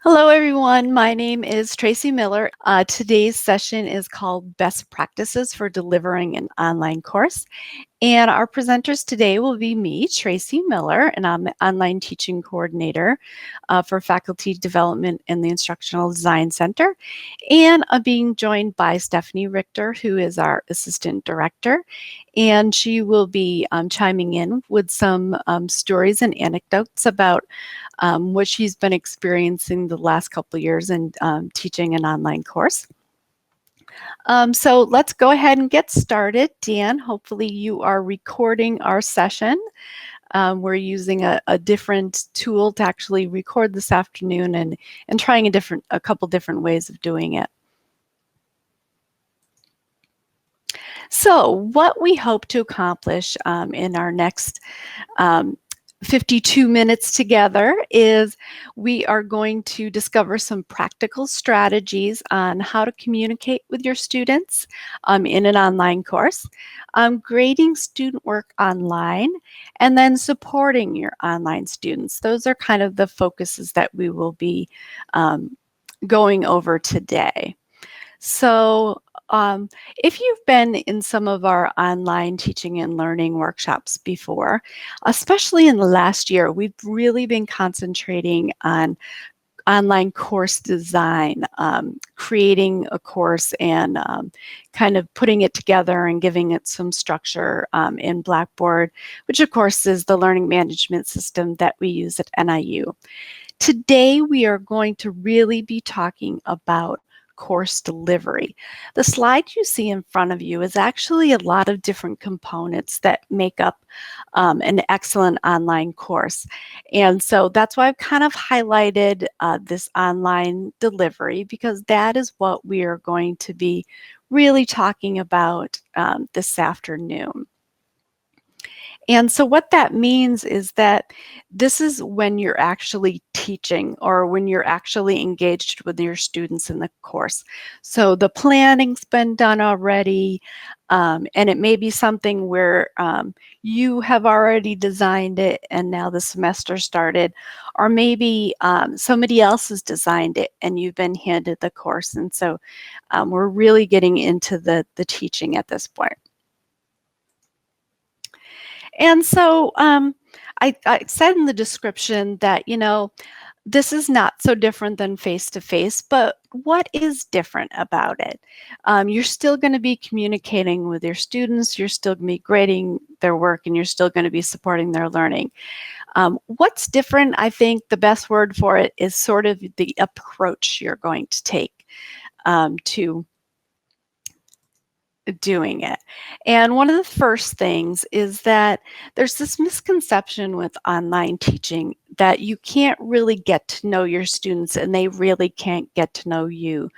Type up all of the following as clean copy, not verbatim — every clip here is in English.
Hello, everyone. My name is Tracy Miller. Today's session is called Best Practices for Delivering an Online Course. And our presenters today will be me, Tracy Miller, and I'm the online teaching coordinator for faculty development in the Instructional Design Center. And I'm being joined by Stephanie Richter, who is our assistant director. And she will be chiming in with some stories and anecdotes about what she's been experiencing the last couple of years in teaching an online course. So let's go ahead and get started. Dan, hopefully you are recording our session. We're using a different tool to actually record this afternoon and trying a couple different ways of doing it. So what we hope to accomplish in our next 52 minutes together is we are going to discover some practical strategies on how to communicate with your students in an online course, grading student work online, and then supporting your online students. Those are kind of the focuses that we will be going over today. So if you've been in some of our online teaching and learning workshops before, especially in the last year, we've really been concentrating on online course design, creating a course and kind of putting it together and giving it some structure in Blackboard, which of course is the learning management system that we use at NIU. Today, we are going to really be talking about course delivery. The slide you see in front of you is actually a lot of different components that make up an excellent online course. And so that's why I've kind of highlighted this online delivery, because that is what we are going to be really talking about this afternoon. And so what that means is that this is when you're actually teaching or when you're actually engaged with your students in the course. So the planning's been done already, and it may be something where you have already designed it and now the semester started, or maybe somebody else has designed it and you've been handed the course. And so we're really getting into the teaching at this point. And so I said in the description that, this is not so different than face-to-face, but what is different about it? You're still going to be communicating with your students, you're still going to be grading their work, and you're still going to be supporting their learning. What's different, I think the best word for it is sort of the approach you're going to take to doing it. And one of the first things is that there's this misconception with online teaching that you can't really get to know your students and they really can't get to know you.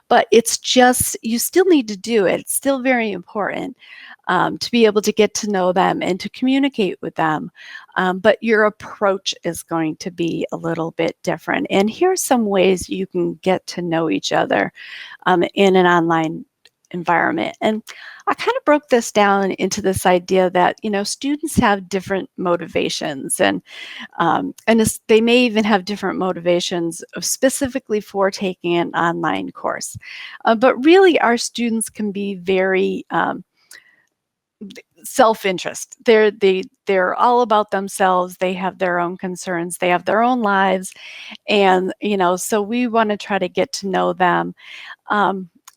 But it's just, you still need to do it. It's still very important to be able to get to know them and to communicate with them. But your approach is going to be a little bit different. And here's some ways you can get to know each other in an online environment. And I kind of broke this down into this idea that, students have different motivations and they may even have different motivations specifically for taking an online course. But really, our students can be very self-interest. They're all about themselves. They have their own concerns. They have their own lives. And, so we want to try to get to know them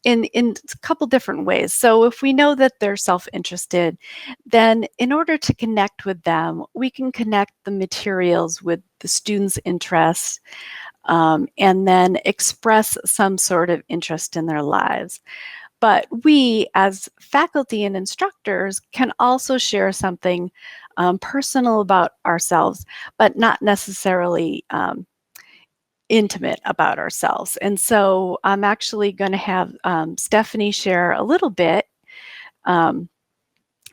in a couple different ways. So if we know that they're self-interested, then in order to connect with them, we can connect the materials with the students' interests and then express some sort of interest in their lives. But we, as faculty and instructors, can also share something personal about ourselves, but not necessarily intimate about ourselves. And so I'm actually going to have Stephanie share a little bit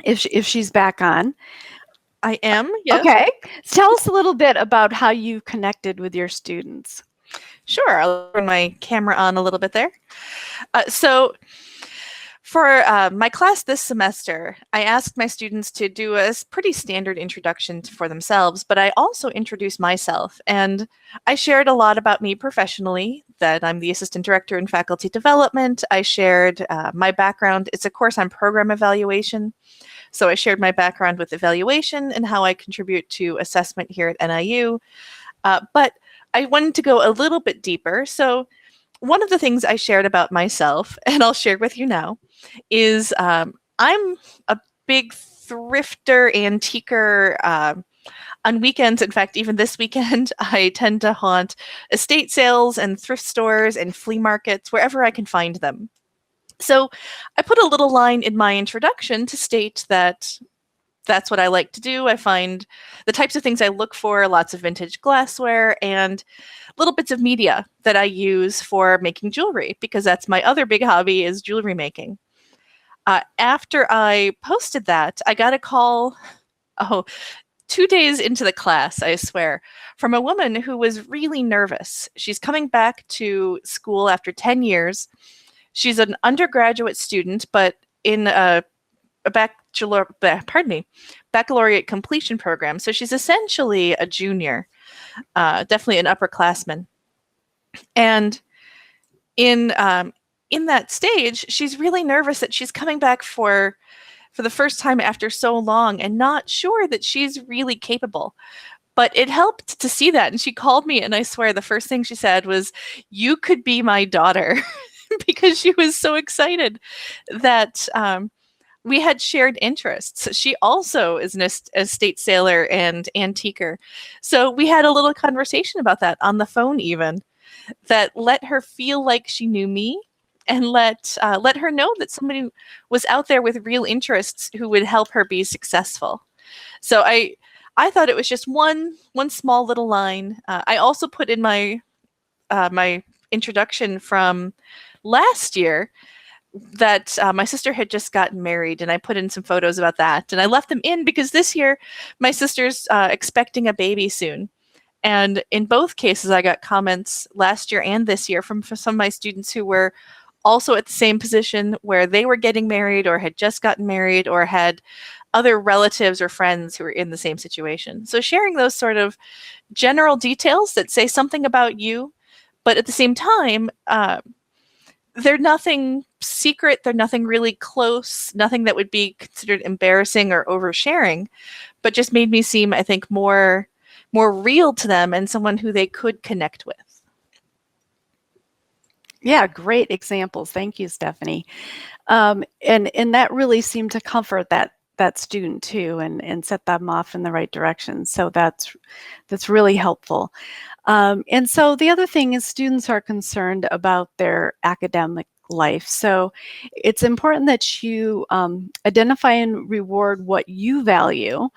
if she's back on. I am, yes. Okay. Tell us a little bit about how you connected with your students. Sure. I'll turn my camera on a little bit there. So For my class this semester, I asked my students to do a pretty standard introduction for themselves, but I also introduced myself, and I shared a lot about me professionally, that I'm the assistant director in faculty development. I shared my background. It's a course on program evaluation, so I shared my background with evaluation and how I contribute to assessment here at NIU. But I wanted to go a little bit deeper, so one of the things I shared about myself, and I'll share with you now, is I'm a big thrifter, antiquer. On weekends, in fact, even this weekend, I tend to haunt estate sales and thrift stores and flea markets wherever I can find them. So I put a little line in my introduction to state that that's what I like to do. I find the types of things I look for, lots of vintage glassware and little bits of media that I use for making jewelry, because that's my other big hobby, is jewelry making. After I posted that, I got a call, oh, 2 days into the class, I swear, from a woman who was really nervous. She's coming back to school after 10 years. She's an undergraduate student, but in a baccalaureate completion program. So she's essentially a junior, definitely an upperclassman. And in that stage, she's really nervous that she's coming back for the first time after so long and not sure that she's really capable. But it helped to see that. And she called me, and I swear the first thing she said was, "You could be my daughter," because she was so excited that we had shared interests. She also is an estate sailor and antiquer. So we had a little conversation about that on the phone even, that let her feel like she knew me and let her know that somebody was out there with real interests who would help her be successful. So I thought it was just one small little line. I also put in my my introduction from last year that my sister had just gotten married, and I put in some photos about that. And I left them in because this year my sister's expecting a baby soon. And in both cases, I got comments last year and this year from some of my students who were also at the same position where they were getting married or had just gotten married or had other relatives or friends who were in the same situation. So sharing those sort of general details that say something about you, but at the same time, they're nothing secret, they're nothing really close, nothing that would be considered embarrassing or oversharing, but just made me seem, I think, more real to them and someone who they could connect with. Yeah, great examples. Thank you, Stephanie. And that really seemed to comfort that student too, and set them off in the right direction. So that's really helpful. And so the other thing is students are concerned about their academic life. So it's important that you identify and reward what you value,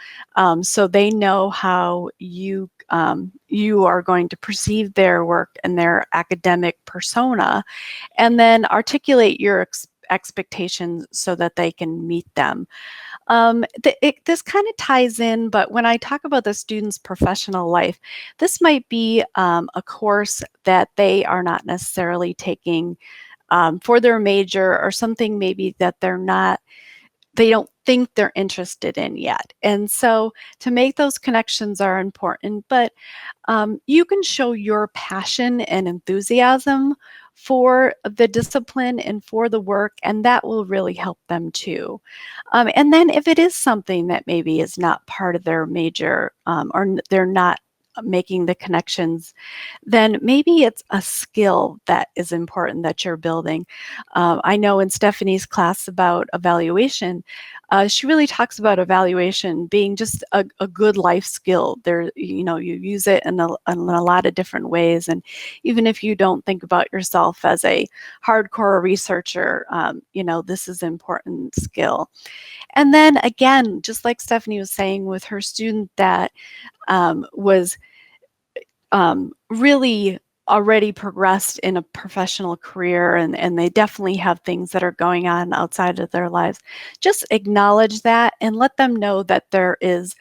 so they know how you are going to perceive their work and their academic persona, and then articulate your expectations so that they can meet them. This kind of ties in, but when I talk about the student's professional life, this might be a course that they are not necessarily taking for their major, or something maybe that they don't think they're interested in yet. And so to make those connections are important, but you can show your passion and enthusiasm for the discipline and for the work, and that will really help them too. And then if it is something that maybe is not part of their major, or they're not making the connections, then maybe it's a skill that is important that you're building. I know in Stephanie's class about evaluation, she really talks about evaluation being just a good life skill. There, you use it in a lot of different ways. And even if you don't think about yourself as a hardcore researcher, this is an important skill. And then again, just like Stephanie was saying with her student that was really already progressed in a professional career, and they definitely have things that are going on outside of their lives, just acknowledge that and let them know that there is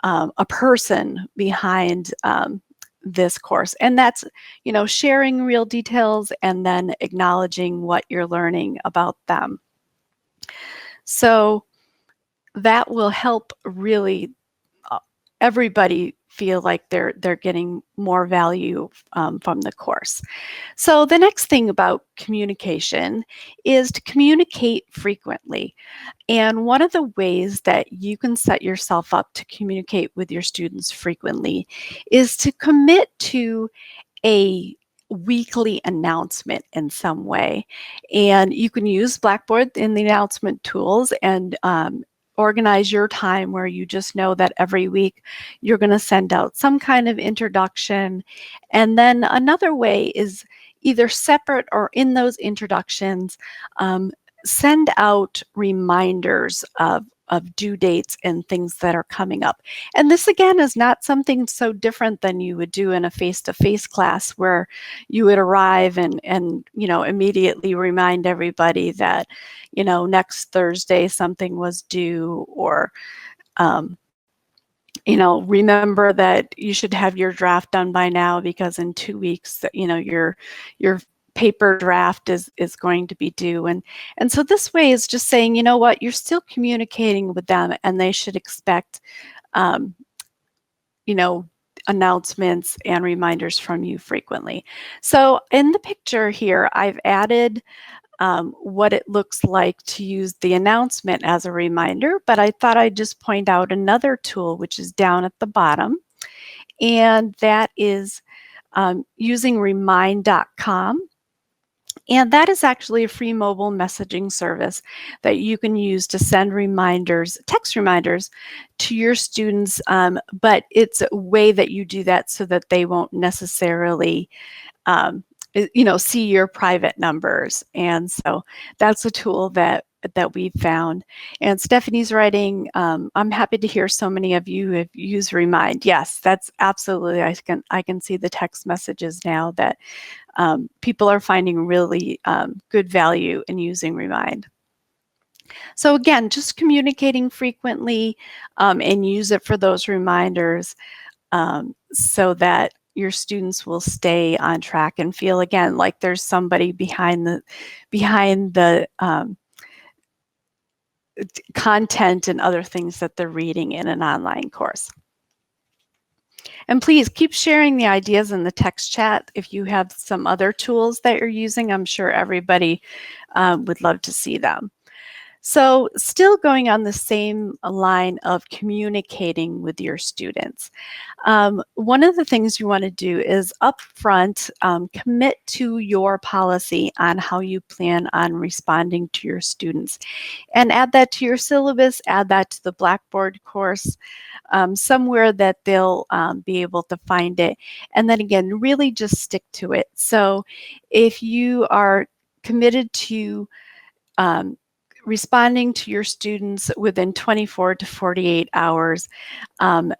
a person behind this course. And that's, sharing real details and then acknowledging what you're learning about them. So that will help really everybody feel like they're getting more value from the course. So the next thing about communication is to communicate frequently. And one of the ways that you can set yourself up to communicate with your students frequently is to commit to a weekly announcement in some way. And you can use Blackboard in the announcement tools and organize your time where you just know that every week you're going to send out some kind of introduction. And then another way is either separate or in those introductions, send out reminders of due dates and things that are coming up. And this again is not something so different than you would do in a face-to-face class where you would arrive and immediately remind everybody that next Thursday something was due, or remember that you should have your draft done by now because in 2 weeks your paper draft is going to be due. And so this way is just saying, you know what, you're still communicating with them and they should expect announcements and reminders from you frequently. So in the picture here, I've added what it looks like to use the announcement as a reminder, but I thought I'd just point out another tool which is down at the bottom, and that is using remind.com. And that is actually a free mobile messaging service that you can use to send reminders, text reminders to your students, but it's a way that you do that so that they won't necessarily see your private numbers. And so that's a tool that we've found. And Stephanie's writing, I'm happy to hear so many of you have used Remind. Yes, that's absolutely, I can see the text messages now that people are finding really good value in using Remind. So again, just communicating frequently and use it for those reminders so that your students will stay on track and feel again like there's somebody behind the content and other things that they're reading in an online course. And please keep sharing the ideas in the text chat. If you have some other tools that you're using, I'm sure everybody would love to see them. So still going on the same line of communicating with your students. One of the things you want to do is upfront commit to your policy on how you plan on responding to your students, and add that to your syllabus, add that to the Blackboard course, somewhere that they'll be able to find it. And then again, really just stick to it. So if you are committed to responding to your students within 24 to 48 hours,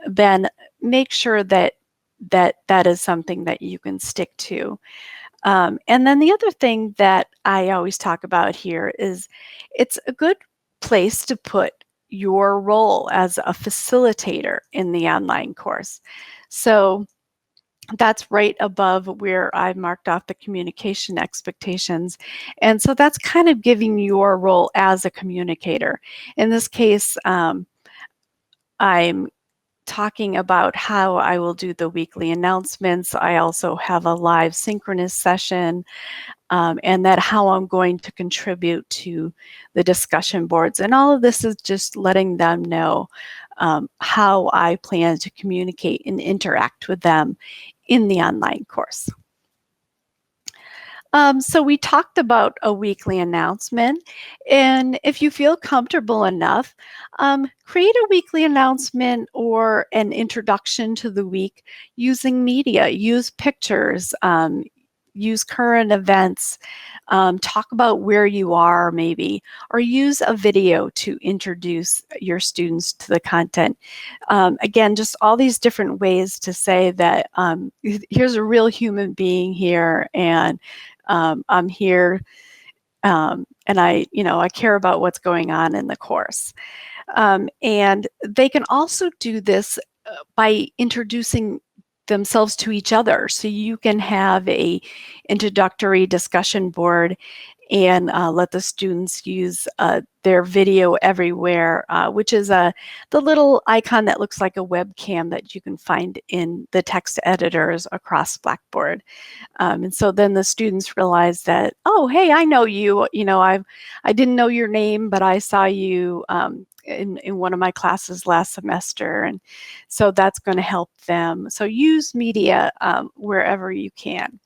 then make sure that is something that you can stick to. And then the other thing that I always talk about here is it's a good place to put your role as a facilitator in the online course. So that's right above where I marked off the communication expectations. And so that's kind of giving your role as a communicator. In this case, I'm talking about how I will do the weekly announcements. I also have a live synchronous session, and that how I'm going to contribute to the discussion boards. And all of this is just letting them know how I plan to communicate and interact with them in the online course. So we talked about a weekly announcement, and if you feel comfortable enough, create a weekly announcement or an introduction to the week using media. Use pictures, use current events, talk about where you are maybe, or use a video to introduce your students to the content. Again, just all these different ways to say that here's a real human being here, and I'm here, and I care about what's going on in the course. And they can also do this by introducing themselves to each other. So you can have a introductory discussion board and let the students use their video everywhere, which is the little icon that looks like a webcam that you can find in the text editors across Blackboard. And so then the students realize that, oh, hey, I know you. I didn't know your name, but I saw you in one of my classes last semester. And so that's going to help them. So use media wherever you can.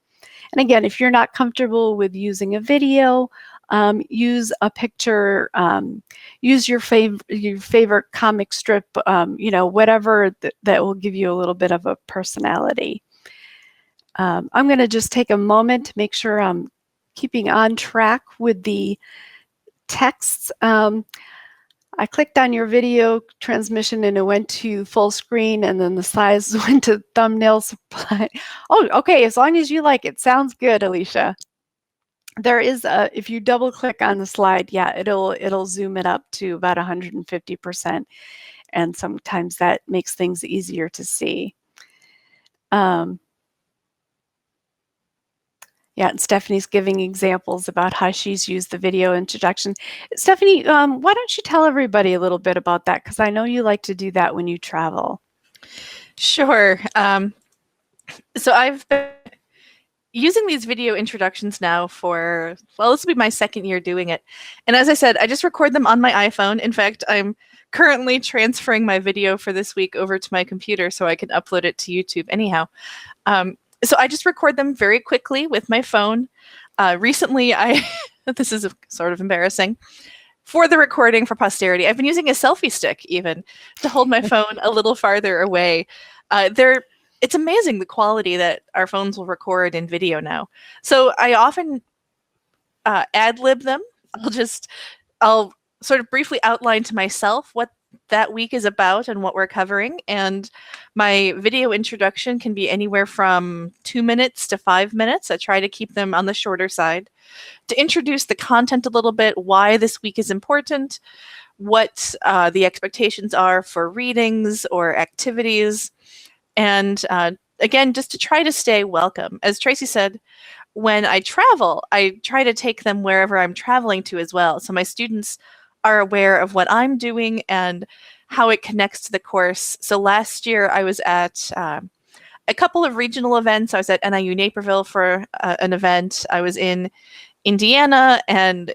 And again, if you're not comfortable with using a video, use a picture, use your favorite comic strip, whatever that will give you a little bit of a personality. I'm going to just take a moment to make sure I'm keeping on track with the texts. I clicked on your video transmission and it went to full screen, and then the size went to thumbnail supply. Oh, okay, as long as you like it. Sounds good, Alicia. There is if you double click on the slide, yeah, it'll zoom it up to about 150%. And sometimes that makes things easier to see. Yeah, and Stephanie's giving examples about how she's used the video introduction. Stephanie, why don't you tell everybody a little bit about that? Because I know you like to do that when you travel. Sure. So I've been using these video introductions now for, well, this will be my second year doing it. And as I said, I just record them on my iPhone. In fact, I'm currently transferring my video for this week over to my computer so I can upload it to YouTube anyhow. So I just record them very quickly with my phone. Recently, this is sort of embarrassing, for the recording for posterity, I've been using a selfie stick even to hold my phone a little farther away. It's amazing the quality that our phones will record in video now. So I often ad-lib them. I'll sort of briefly outline to myself what that week is about and what we're covering. And my video introduction can be anywhere from 2 minutes to 5 minutes. I try to keep them on the shorter side to introduce the content a little bit, why this week is important, what the expectations are for readings or activities. And again, just to try to stay welcome. As Tracy said, when I travel, I try to take them wherever I'm traveling to as well. So my students are aware of what I'm doing and how it connects to the course. So last year I was at a couple of regional events. I was at NIU Naperville for an event. I was in Indiana and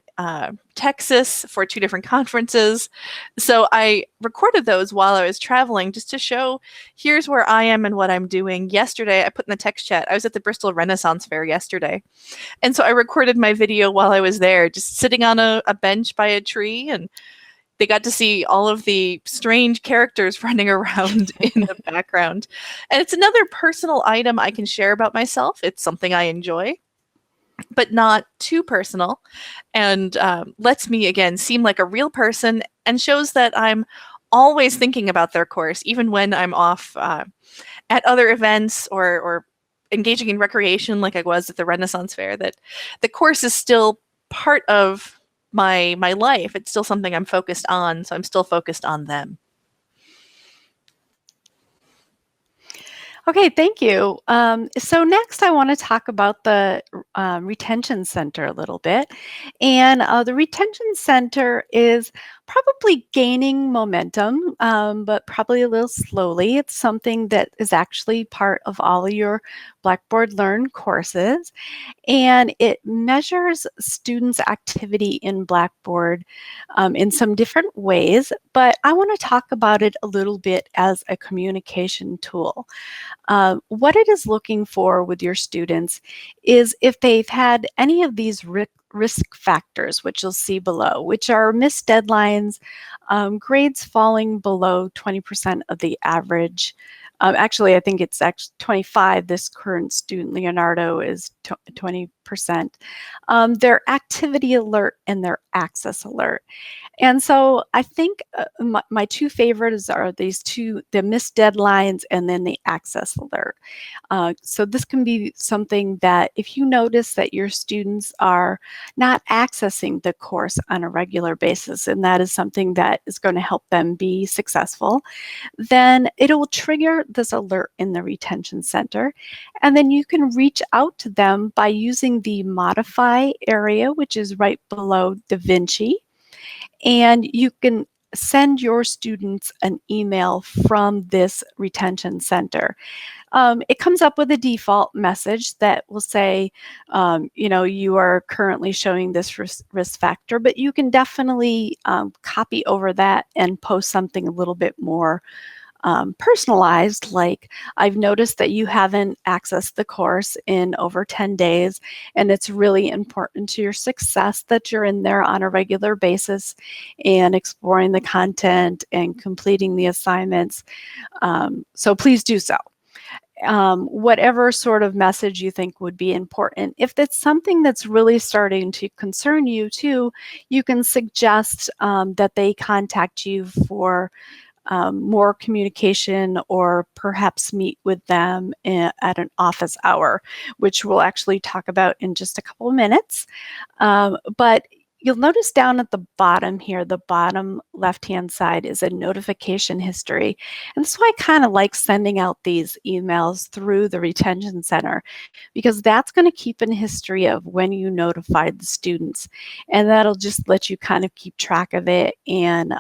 Texas for 2 different conferences. So I recorded those while I was traveling just to show, here's where I am and what I'm doing. Yesterday, I put in the text chat, I was at the Bristol Renaissance Fair yesterday. And so I recorded my video while I was there, just sitting on a bench by a tree, and they got to see all of the strange characters running around in the background. And it's another personal item I can share about myself. It's something I enjoy, but not too personal, and lets me, again, seem like a real person and shows that I'm always thinking about their course, even when I'm off at other events or engaging in recreation like I was at the Renaissance Fair, that the course is still part of my life. It's still something I'm focused on, so I'm still focused on them. Okay, thank you. So next I want to talk about the Retention Center a little bit. And the Retention Center is probably gaining momentum, but probably a little slowly. It's something that is actually part of all of your Blackboard Learn courses. And it measures students' activity in Blackboard in some different ways, but I want to talk about it a little bit as a communication tool. What it is looking for with your students is if they've had any of these risk factors, which you'll see below, which are missed deadlines, grades falling below 20% of the average. Actually, I think it's actually 25. This current student, Leonardo, is 20%. Their activity alert and their access alert. And so I think my 2 favorites are these 2, the missed deadlines and then the access alert. So this can be something that if you notice that your students are not accessing the course on a regular basis, and that is something that is going to help them be successful, then it will trigger this alert in the retention center. And then you can reach out to them by using the modify area, which is right below DaVinci. And you can send your students an email from this retention center. It comes up with a default message that will say, you are currently showing this risk factor, but you can definitely copy over that and post something a little bit more personalized, like, I've noticed that you haven't accessed the course in over 10 days, and it's really important to your success that you're in there on a regular basis and exploring the content and completing the assignments. So please do so. Whatever sort of message you think would be important. If it's something that's really starting to concern you too, you can suggest that they contact you for more communication, or perhaps meet with them at an office hour, which we'll actually talk about in just a couple of minutes. But you'll notice down at the bottom here, the bottom left-hand side is a notification history. And that's why I kind of like sending out these emails through the retention center, because that's going to keep a history of when you notified the students. And that'll just let you kind of keep track of it. And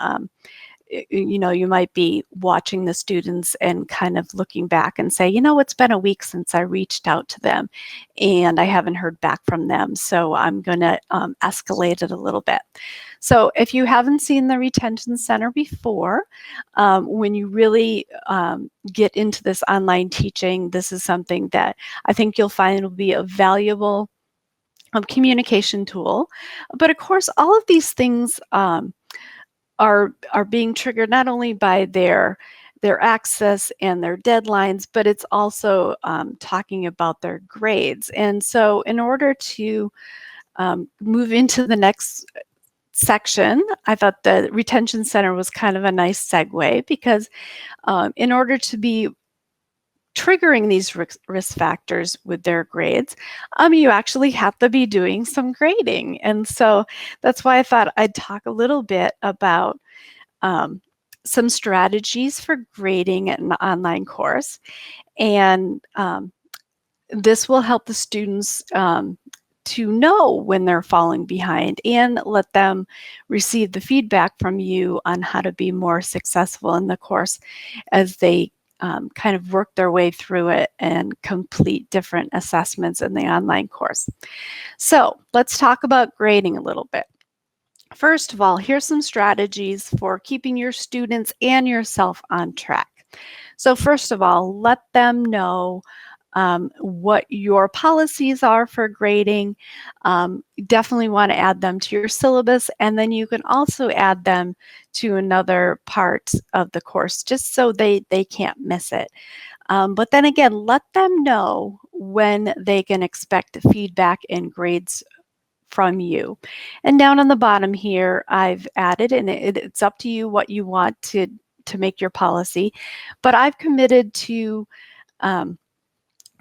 you might be watching the students and kind of looking back and say, it's been a week since I reached out to them and I haven't heard back from them. So I'm going to escalate it a little bit. So if you haven't seen the retention center before, when you really get into this online teaching, this is something that I think you'll find will be a valuable communication tool. But of course, all of these things are being triggered not only by their access and their deadlines, but it's also talking about their grades. And so in order to move into the next section, I thought the retention center was kind of a nice segue, because in order to be triggering these risk factors with their grades, you actually have to be doing some grading. And so that's why I thought I'd talk a little bit about some strategies for grading an online course. And this will help the students to know when they're falling behind and let them receive the feedback from you on how to be more successful in the course as they kind of work their way through it and complete different assessments in the online course. So let's talk about grading a little bit. First of all, here's some strategies for keeping your students and yourself on track. So first of all, let them know what your policies are for grading. Definitely want to add them to your syllabus, and then you can also add them to another part of the course, just so they can't miss it. But then again, let them know when they can expect feedback and grades from you. And down on the bottom here, I've added, and it's up to you what you want to make your policy, but I've committed to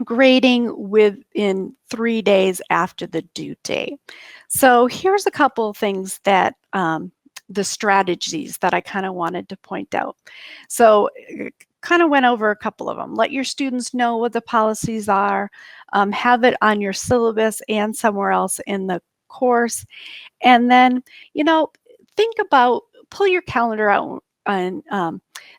grading within 3 days after the due date. So here's a couple of things that the strategies that I kind of wanted to point out. So kind of went over a couple of them. Let your students know what the policies are, have it on your syllabus and somewhere else in the course. And then, think about, pull your calendar out and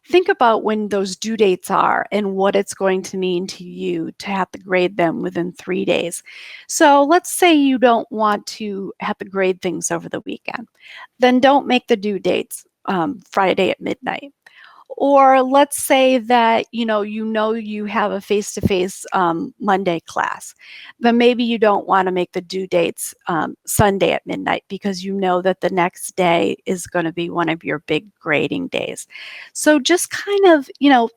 think about when those due dates are and what it's going to mean to you to have to grade them within 3 days. So let's say you don't want to have to grade things over the weekend. Then don't make the due dates Friday at midnight. Or let's say that you have a face-to-face Monday class. Then maybe you don't want to make the due dates Sunday at midnight, because you know that the next day is going to be one of your big grading days. So just kind of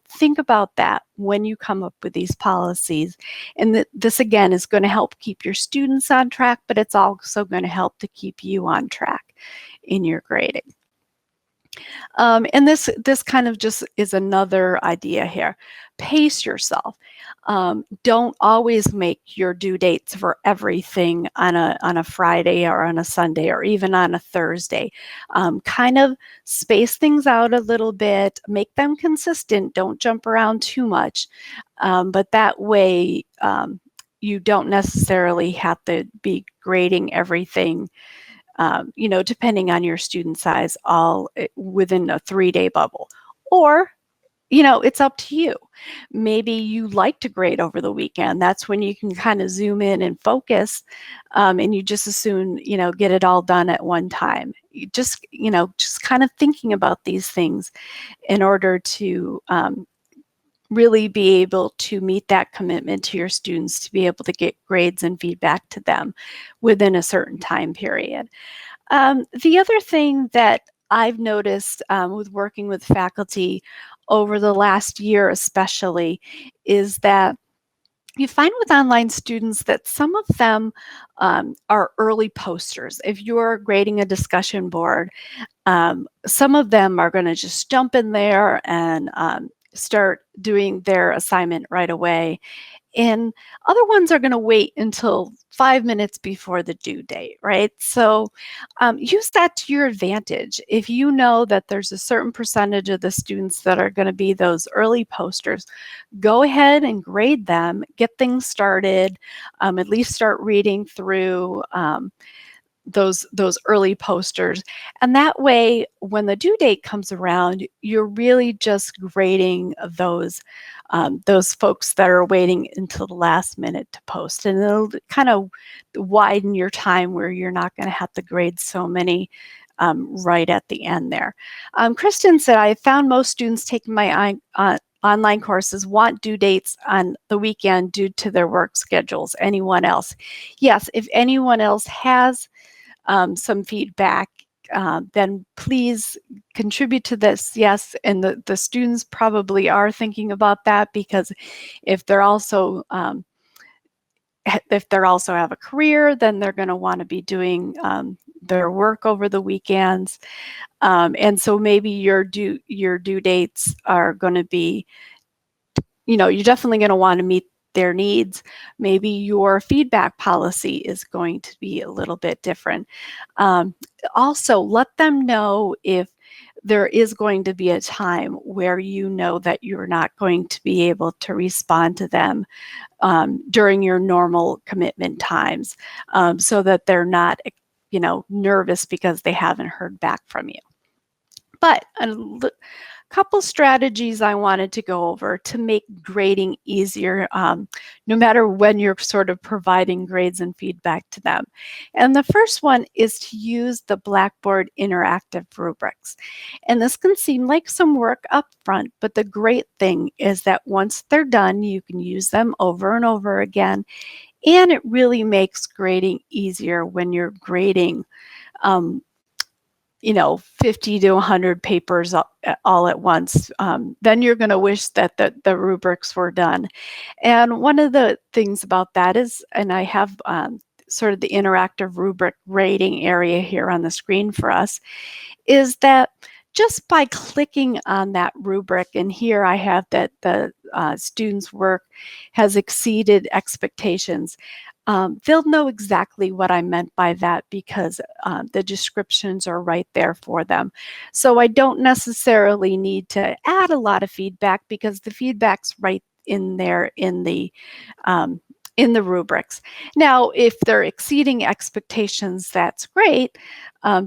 think about that when you come up with these policies. And this again is going to help keep your students on track, but it's also going to help to keep you on track in your grading. And this kind of just is another idea here. Pace yourself. Don't always make your due dates for everything on a Friday or on a Sunday or even on a Thursday. Kind of space things out a little bit, make them consistent. Don't jump around too much, but that way you don't necessarily have to be grading everything, depending on your student size, all within a 3-day bubble. Or, it's up to you. Maybe you like to grade over the weekend. That's when you can kind of zoom in and focus, and you just as soon, get it all done at one time. You just kind of thinking about these things in order to really be able to meet that commitment to your students, to be able to get grades and feedback to them within a certain time period. The other thing that I've noticed with working with faculty over the last year especially is that you find with online students that some of them are early posters. If you're grading a discussion board, some of them are going to just jump in there and start doing their assignment right away. And other ones are going to wait until 5 minutes before the due date, right? So use that to your advantage. If you know that there's a certain percentage of the students that are going to be those early posters, go ahead and grade them, get things started, at least start reading through those early posters. And that way, when the due date comes around, you're really just grading those folks that are waiting until the last minute to post. And it'll kind of widen your time where you're not going to have to grade so many right at the end there. Kristen said, I found most students taking my online courses want due dates on the weekend due to their work schedules. Anyone else? Yes, if anyone else has some feedback, then please contribute to this. Yes, and the students probably are thinking about that, because if they're also have a career, then they're going to want to be doing their work over the weekends. And so maybe your due dates are going to be, you're definitely going to want to meet their needs. Maybe your feedback policy is going to be a little bit different. Also, let them know if there is going to be a time where you know that you're not going to be able to respond to them during your normal commitment times, so that they're not, nervous because they haven't heard back from you. But a couple strategies I wanted to go over to make grading easier, no matter when you're sort of providing grades and feedback to them. And the first one is to use the Blackboard interactive rubrics. And this can seem like some work up front, but the great thing is that once they're done, you can use them over and over again. And it really makes grading easier when you're grading 50 to 100 papers all at once. Then you're going to wish that the rubrics were done. And one of the things about that is, and I have sort of the interactive rubric rating area here on the screen for us, is that just by clicking on that rubric, and here I have that the student's work has exceeded expectations, they'll know exactly what I meant by that, because the descriptions are right there for them. So I don't necessarily need to add a lot of feedback, because the feedback's right in there in the rubrics. Now, if they're exceeding expectations, that's great.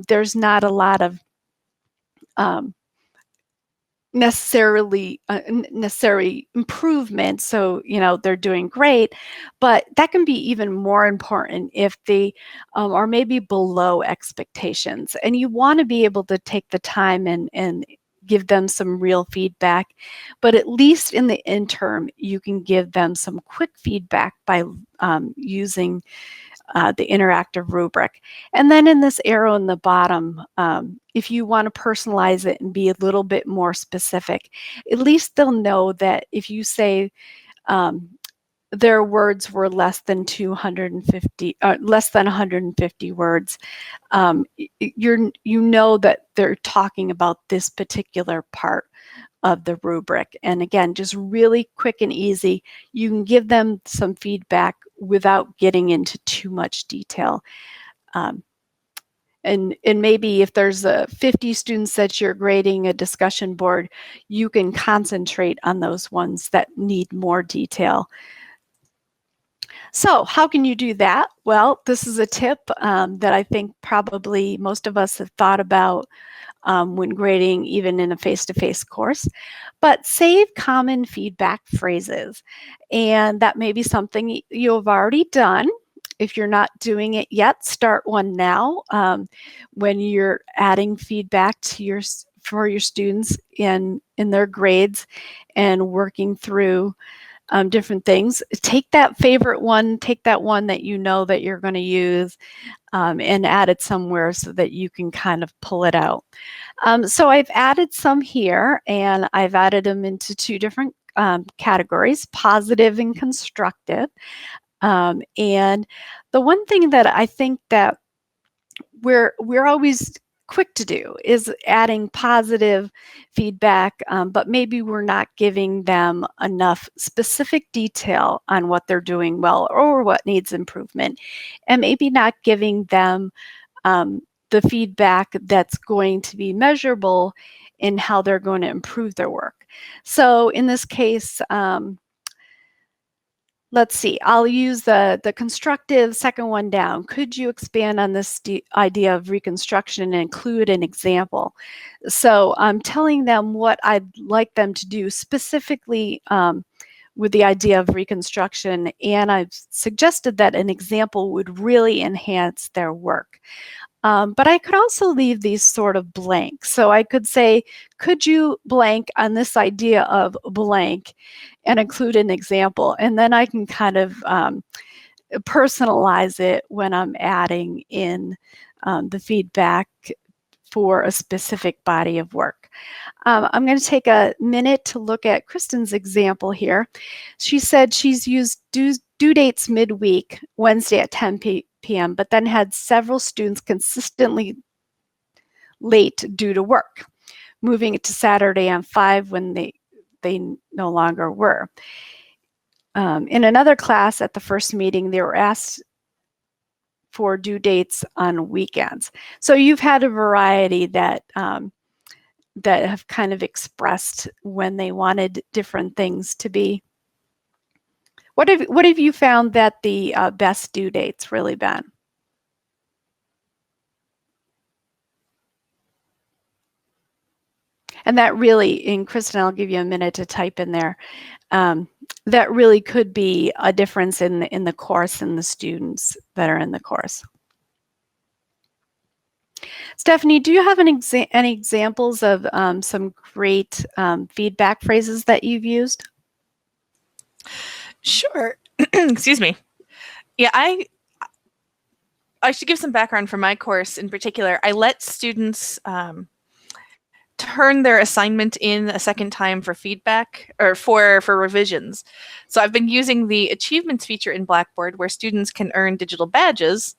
There's not a lot of necessary improvement, so they're doing great, but that can be even more important if they are maybe below expectations, and you want to be able to take the time and give them some real feedback. But at least in the interim, you can give them some quick feedback by using the interactive rubric. And then in this arrow in the bottom, if you want to personalize it and be a little bit more specific, at least they'll know that if you say their words were less than 250, less than 150 words, you know that they're talking about this particular part of the rubric. And again, just really quick and easy. You can give them some feedback without getting into too much detail. And maybe if there's 50 students that you're grading a discussion board, you can concentrate on those ones that need more detail. So how can you do that? Well, this is a tip that I think probably most of us have thought about when grading, even in a face-to-face course. But save common feedback phrases. And that may be something you have already done. If you're not doing it yet, start one now. When you're adding feedback to for your students in their grades and working through different things, take that favorite one, take that one that you know that you're going to use, and add it somewhere so that you can kind of pull it out. So I've added some here, and I've added them into two different categories, positive and constructive. And the one thing that I think that we're always quick to do is adding positive feedback, but maybe we're not giving them enough specific detail on what they're doing well or what needs improvement, and maybe not giving them the feedback that's going to be measurable in how they're going to improve their work. So in this case, let's see, I'll use the constructive second one down. Could you expand on this idea of reconstruction and include an example? So I'm telling them what I'd like them to do specifically with the idea of reconstruction, and I've suggested that an example would really enhance their work. But I could also leave these sort of blank. So I could say, could you blank on this idea of blank and include an example? And then I can kind of personalize it when I'm adding in the feedback for a specific body of work. I'm going to take a minute to look at Kristen's example here. She said she's used due dates midweek, Wednesday at 10 p.m., but then had several students consistently late due to work, moving it to Saturday on 5 when they no longer were. In another class at the first meeting, they were asked for due dates on weekends. So you've had a variety that that have kind of expressed when they wanted different things to be. What have you found that the best due dates really been? And that really, and Kristen, I'll give you a minute to type in there. That really could be a difference in the course and the students that are in the course. Stephanie, do you have any examples of some great feedback phrases that you've used? Sure. Excuse me. Yeah, I should give some background for my course in particular. I let students turn their assignment in a second time for feedback or for revisions. So I've been using the achievements feature in Blackboard where students can earn digital badges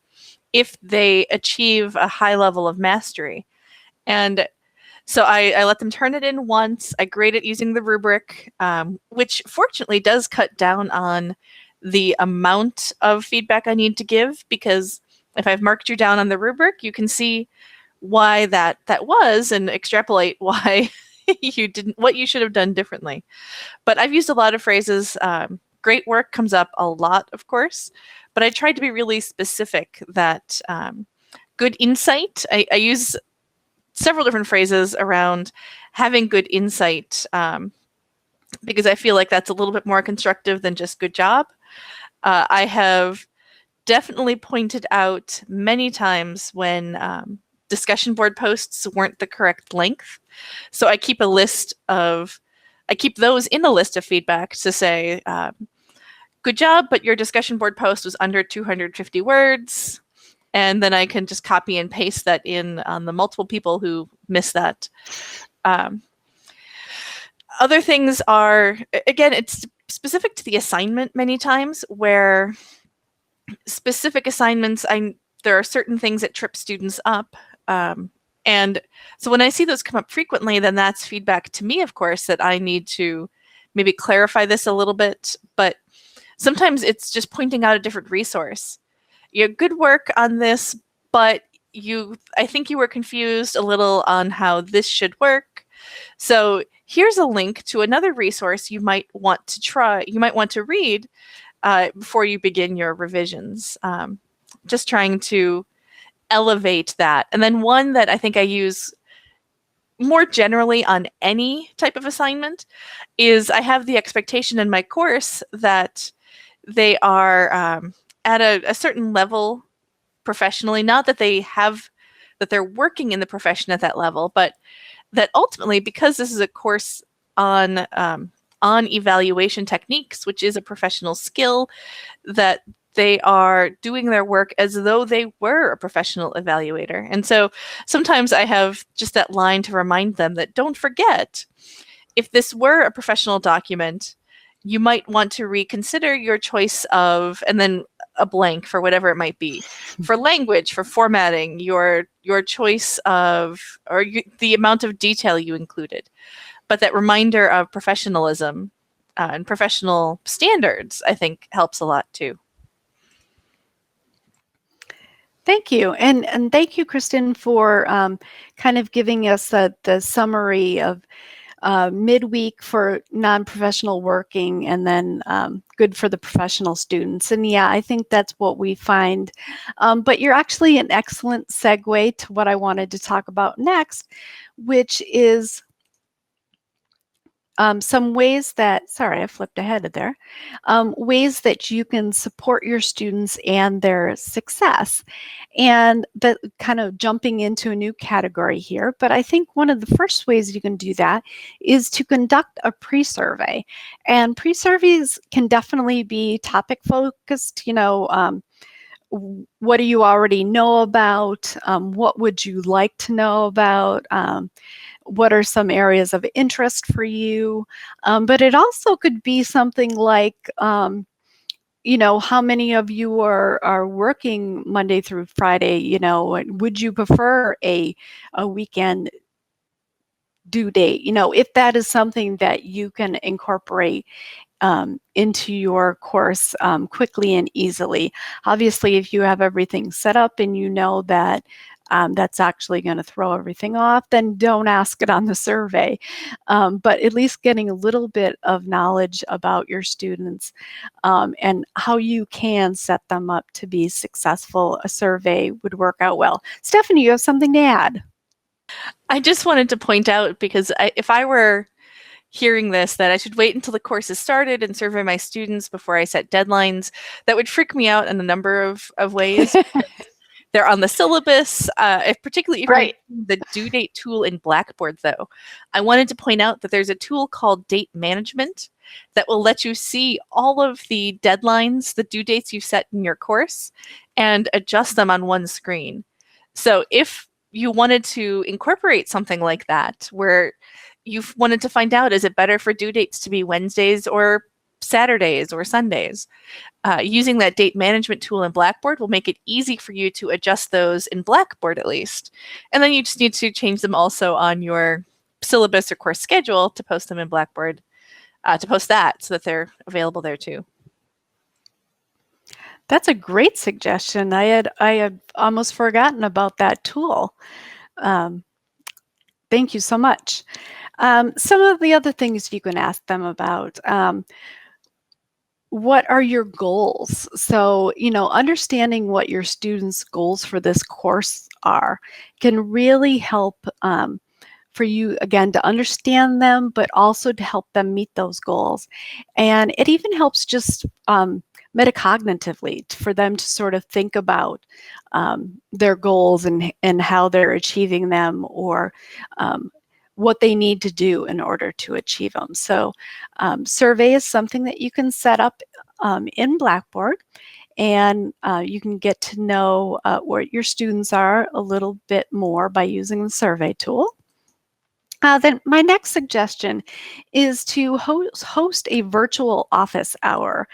if they achieve a high level of mastery. And so I let them turn it in once. I grade it using the rubric, which fortunately does cut down on the amount of feedback I need to give, because if I've marked you down on the rubric, you can see why that was and extrapolate why you didn't, what you should have done differently. But I've used a lot of phrases. Great work comes up a lot, of course, but I tried to be really specific that good insight. I use several different phrases around having good insight because I feel like that's a little bit more constructive than just good job. I have definitely pointed out many times when discussion board posts weren't the correct length. So I keep those in a list of feedback to say, good job, but your discussion board post was under 250 words. And then I can just copy and paste that in on the multiple people who miss that. Other things are, again, it's specific to the assignment many times, where specific assignments, there are certain things that trip students up. And so when I see those come up frequently, then that's feedback to me, of course, that I need to maybe clarify this a little bit. But sometimes it's just pointing out a different resource. You have good work on this, but I think you were confused a little on how this should work. So here's a link to another resource you might want to read before you begin your revisions. Just trying to elevate that. And then one that I think I use more generally on any type of assignment is I have the expectation in my course that they are at a certain level professionally, not that they're working in the profession at that level, but that ultimately, because this is a course on evaluation techniques, which is a professional skill, that they are doing their work as though they were a professional evaluator. And so sometimes I have just that line to remind them that don't forget, if this were a professional document, you might want to reconsider your choice of, and then a blank for whatever it might be, for language, for formatting, your choice of, the amount of detail you included. But that reminder of professionalism and professional standards, I think, helps a lot too. Thank you. And thank you, Kristen, for kind of giving us the summary of midweek for non-professional working, and then good for the professional students. And yeah, I think that's what we find. But you're actually an excellent segue to what I wanted to talk about next, which is some ways that, sorry, I flipped ahead there, ways that you can support your students and their success. And that kind of jumping into a new category here, but I think one of the first ways you can do that is to conduct a pre-survey. And pre-surveys can definitely be topic focused, what do you already know about? What would you like to know about? What are some areas of interest for you? But it also could be something like, how many of you are working Monday through Friday? Would you prefer a weekend due date? If that is something that you can incorporate into your course quickly and easily. Obviously, if you have everything set up and you know that that's actually going to throw everything off, then don't ask it on the survey. But at least getting a little bit of knowledge about your students and how you can set them up to be successful, a survey would work out well. Stephanie, you have something to add? I just wanted to point out, because if I were hearing this, that I should wait until the course is started and survey my students before I set deadlines, that would freak me out in a number of ways. They're on the syllabus, particularly if Right. the due date tool in Blackboard, though. I wanted to point out that there's a tool called Date Management that will let you see all of the deadlines, the due dates you've set in your course, and adjust them on one screen. So if you wanted to incorporate something like that, where you wanted to find out, is it better for due dates to be Wednesdays or Saturdays or Sundays? Using that date management tool in Blackboard will make it easy for you to adjust those in Blackboard at least. And then you just need to change them also on your syllabus or course schedule to post them in Blackboard, to post that so that they're available there too. That's a great suggestion. I had almost forgotten about that tool. Thank you so much. Some of the other things you can ask them about. What are your goals? So, understanding what your students' goals for this course are can really help for you, again, to understand them, but also to help them meet those goals. And it even helps just metacognitively for them to sort of think about their goals and how they're achieving them, or what they need to do in order to achieve them. So survey is something that you can set up in Blackboard, and you can get to know what your students are a little bit more by using the survey tool. Then my next suggestion is to host a virtual office hour.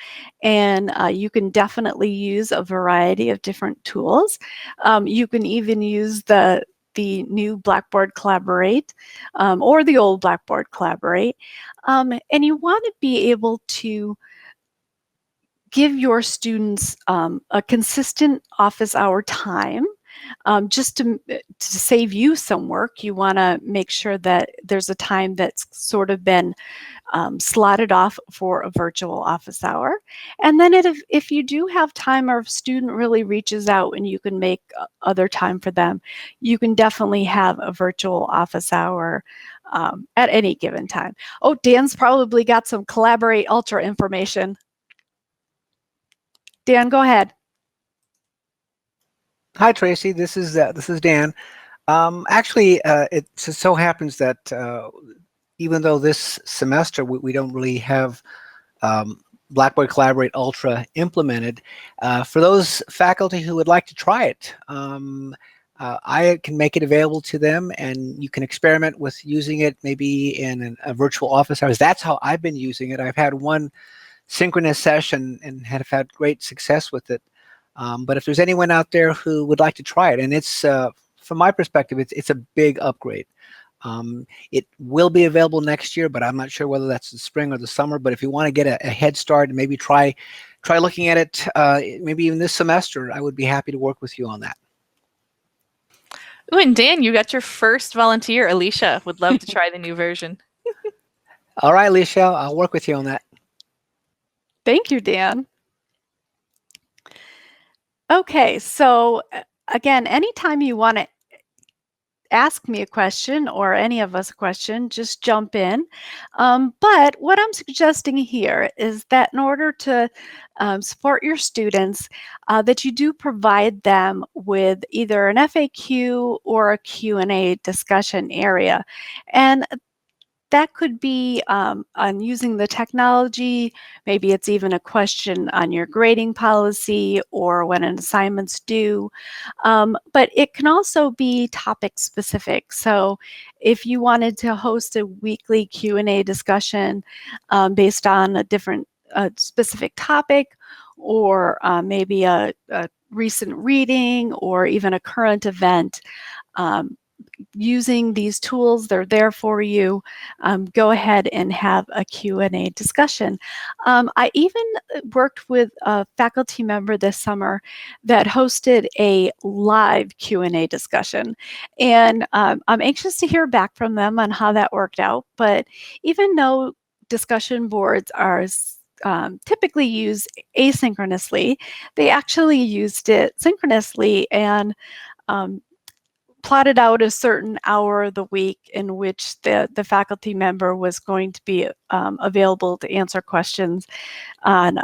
And you can definitely use a variety of different tools. You can even use the new Blackboard Collaborate or the old Blackboard Collaborate. And you want to be able to give your students a consistent office hour time. Just to save you some work, you want to make sure that there's a time that's sort of been slotted off for a virtual office hour. And then if you do have time or if a student really reaches out and you can make other time for them, you can definitely have a virtual office hour at any given time. Oh, Dan's probably got some Collaborate Ultra information. Dan, go ahead. Hi, Tracy. This is Dan. Actually, it so happens that even though this semester we don't really have Blackboard Collaborate Ultra implemented, for those faculty who would like to try it, I can make it available to them, and you can experiment with using it maybe in a virtual office hours. That's how I've been using it. I've had one synchronous session and have had great success with it. But if there's anyone out there who would like to try it, and it's from my perspective, it's a big upgrade. It will be available next year, but I'm not sure whether that's the spring or the summer. But if you want to get a head start and maybe try looking at it, maybe even this semester, I would be happy to work with you on that. Ooh, and Dan, you got your first volunteer. Alicia would love to try the new version. All right, Alicia, I'll work with you on that. Thank you, Dan. Okay, so again, anytime you want to ask me a question or any of us a question, just jump in. But what I'm suggesting here is that in order to support your students, that you do provide them with either an FAQ or a Q&A discussion area. And that could be on using the technology. Maybe it's even a question on your grading policy or when an assignment's due. But it can also be topic specific. So if you wanted to host a weekly Q&A discussion based on a different specific topic, or maybe a recent reading or even a current event, using these tools, they're there for you. Go ahead and have a Q&A discussion. I even worked with a faculty member this summer that hosted a live Q&A discussion. And I'm anxious to hear back from them on how that worked out. But even though discussion boards are typically used asynchronously, they actually used it synchronously and plotted out a certain hour of the week in which the faculty member was going to be available to answer questions on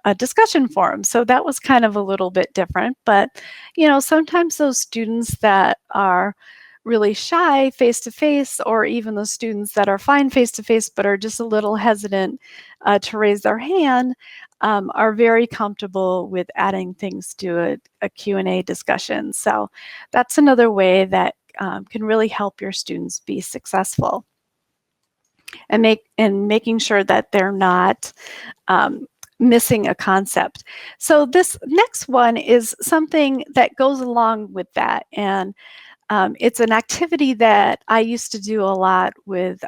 a discussion forum. So that was kind of a little bit different. But, you know, sometimes those students that are really shy face-to-face, or even those students that are fine face-to-face but are just a little hesitant to raise their hand, are very comfortable with adding things to a Q&A discussion. So that's another way that can really help your students be successful and making sure that they're not missing a concept. So this next one is something that goes along with that. And it's an activity that I used to do a lot with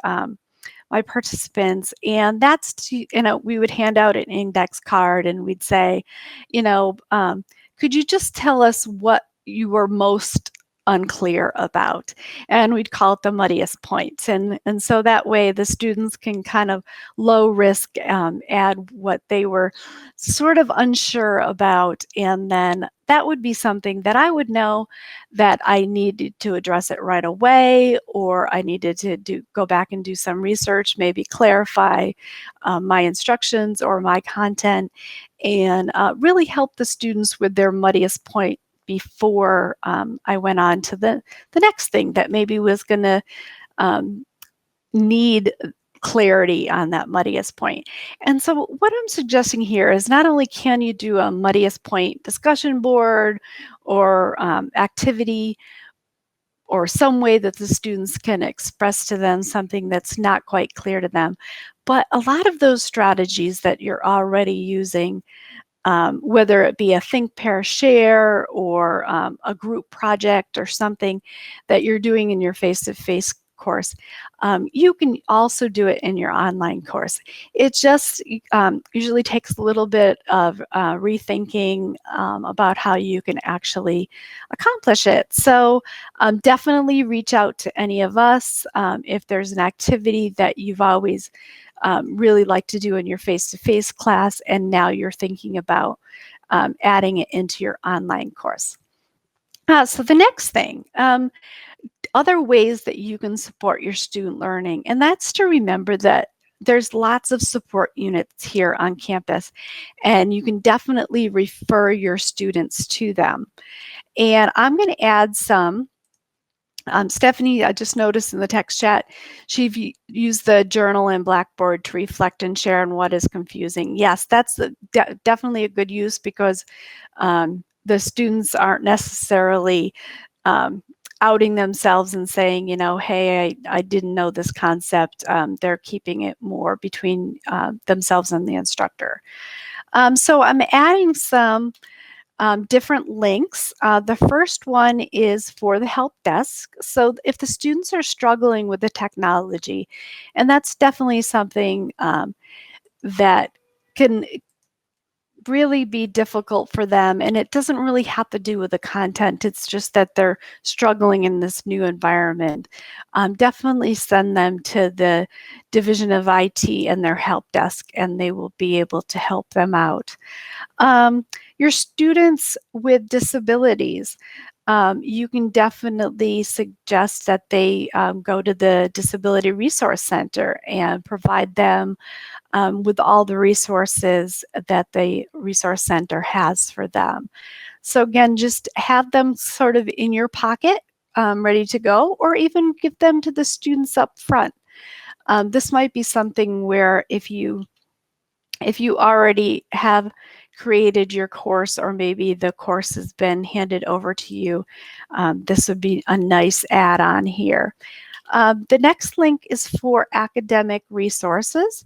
my participants, and that's to, we would hand out an index card and we'd say, could you just tell us what you were most unclear about? And we'd call it the muddiest points. And so that way the students can kind of low risk add what they were sort of unsure about. And then that would be something that I would know that I needed to address it right away, or I needed to go back and do some research, maybe clarify my instructions or my content, and really help the students with their muddiest point before I went on to the next thing that maybe was going to need clarity on that muddiest point. And so what I'm suggesting here is not only can you do a muddiest point discussion board or activity, or some way that the students can express to them something that's not quite clear to them. But a lot of those strategies that you're already using, whether it be a think, pair, share, or a group project or something that you're doing in your face-to-face course, you can also do it in your online course. It just usually takes a little bit of rethinking about how you can actually accomplish it. So definitely reach out to any of us if there's an activity that you've always really like to do in your face-to-face class, and now you're thinking about adding it into your online course. So the next thing, other ways that you can support your student learning, and that's to remember that there's lots of support units here on campus, and you can definitely refer your students to them. And I'm going to add some. Stephanie, I just noticed in the text chat, she used the journal and Blackboard to reflect and share on what is confusing. Yes, that's definitely a good use, because the students aren't necessarily outing themselves and saying, you know, hey, I didn't know this concept. They're keeping it more between themselves and the instructor. So I'm adding some different links. The first one is for the help desk. So if the students are struggling with the technology, and that's definitely something that can really be difficult for them, and it doesn't really have to do with the content, it's just that they're struggling in this new environment, definitely send them to the Division of IT and their help desk, and they will be able to help them out. Your students with disabilities, you can definitely suggest that they go to the Disability Resource Center and provide them with all the resources that the Resource Center has for them. So again, just have them sort of in your pocket, ready to go, or even give them to the students up front. This might be something where if you already have created your course, or maybe the course has been handed over to you, this would be a nice add-on here. The next link is for academic resources,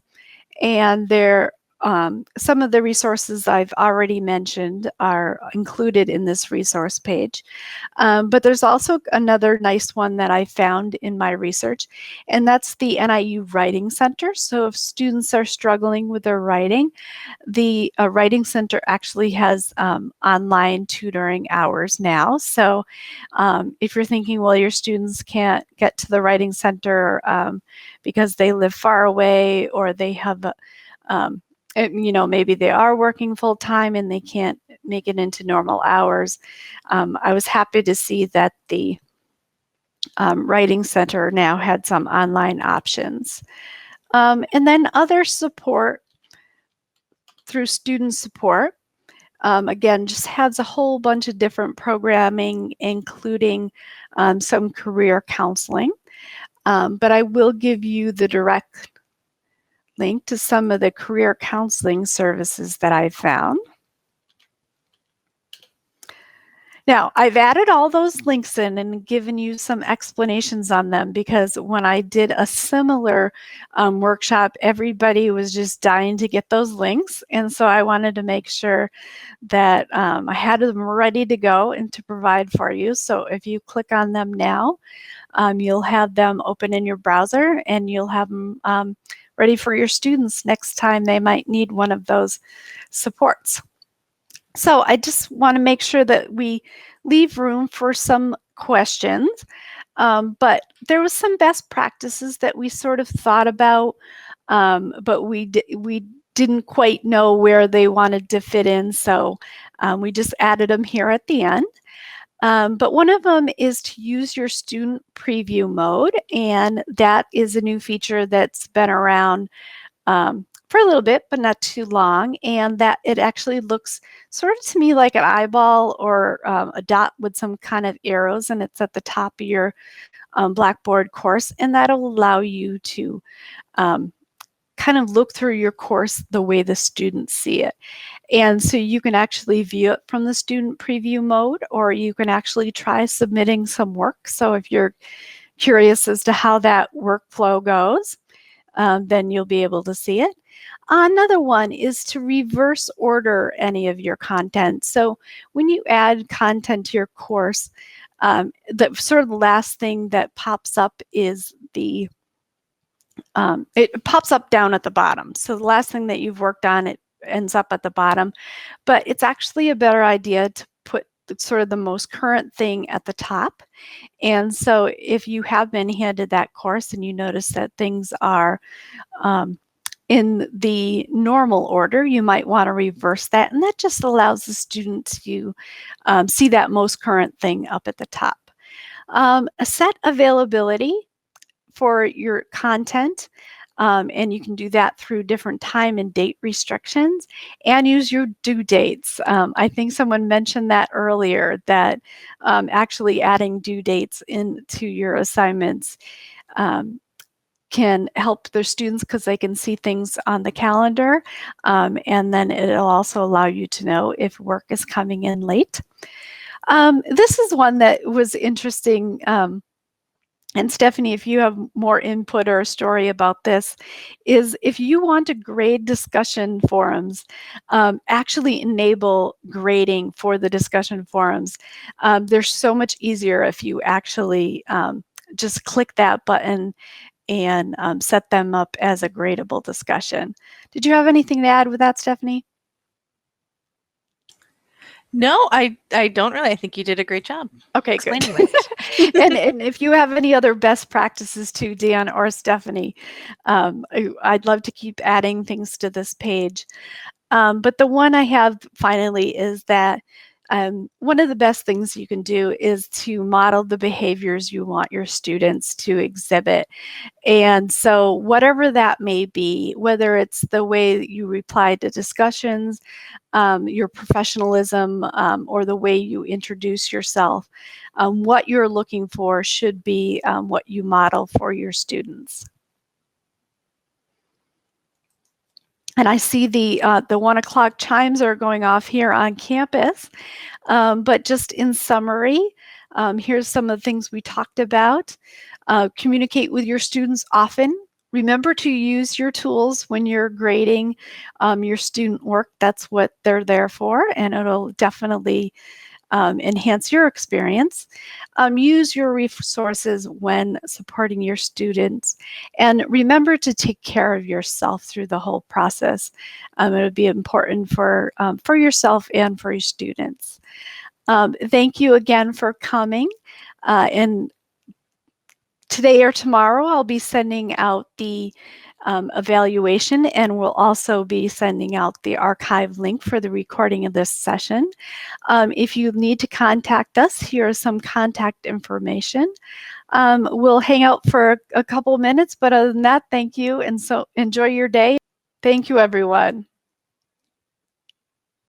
and some of the resources I've already mentioned are included in this resource page. But there's also another nice one that I found in my research, and that's the NIU Writing Center. So if students are struggling with their writing, the Writing Center actually has online tutoring hours now. So if you're thinking, well, your students can't get to the Writing Center because they live far away, or they have maybe they are working full time and they can't make it into normal hours. I was happy to see that the Writing Center now had some online options. And then other support through student support. Again, just has a whole bunch of different programming, including some career counseling. But I will give you the direct link to some of the career counseling services that I found. Now, I've added all those links in and given you some explanations on them, because when I did a similar workshop, everybody was just dying to get those links. And so I wanted to make sure that I had them ready to go and to provide for you. So if you click on them now, you'll have them open in your browser, and you'll have them ready for your students next time they might need one of those supports. So I just want to make sure that we leave room for some questions, but there was some best practices that we sort of thought about, but we didn't quite know where they wanted to fit in, so we just added them here at the end. But one of them is to use your student preview mode, and that is a new feature that's been around for a little bit, but not too long, and that it actually looks sort of to me like an eyeball or a dot with some kind of arrows, and it's at the top of your Blackboard course, and that'll allow you to kind of look through your course the way the students see it. And so you can actually view it from the student preview mode, or you can actually try submitting some work. So if you're curious as to how that workflow goes, then you'll be able to see it. Another one is to reverse order any of your content. So when you add content to your course, the sort of the last thing that pops up is the it pops up down at the bottom. So the last thing that you've worked on, it ends up at the bottom, but it's actually a better idea to put sort of the most current thing at the top. And so if you have been handed that course and you notice that things are in the normal order, you might want to reverse that, and that just allows the student to see that most current thing up at the top. Set availability for your content, and you can do that through different time and date restrictions, and use your due dates. I think someone mentioned that earlier, that actually adding due dates into your assignments can help their students because they can see things on the calendar, and then it'll also allow you to know if work is coming in late. This is one that was interesting. And Stephanie, if you have more input or a story about this, is if you want to grade discussion forums, actually enable grading for the discussion forums. They're so much easier if you actually just click that button and set them up as a gradable discussion. Did you have anything to add with that, Stephanie? No, I don't really. I think you did a great job. Okay, good. Explaining it. and if you have any other best practices too, Dan or Stephanie, I'd love to keep adding things to this page. But the one I have finally is that one of the best things you can do is to model the behaviors you want your students to exhibit. And so whatever that may be, whether it's the way that you reply to discussions, your professionalism, or the way you introduce yourself, what you're looking for should be what you model for your students. And I see the 1 o'clock chimes are going off here on campus. But just in summary, here's some of the things we talked about. Communicate with your students often. Remember to use your tools when you're grading your student work. That's what they're there for, and it'll definitely enhance your experience. Use your resources when supporting your students, and remember to take care of yourself through the whole process. It'll be important for yourself and for your students. Thank you again for coming. And today or tomorrow, I'll be sending out the evaluation, and we'll also be sending out the archive link for the recording of this session. If you need to contact us, here is some contact information. We'll hang out for a couple minutes, but other than that, thank you, and so enjoy your day. Thank you, everyone.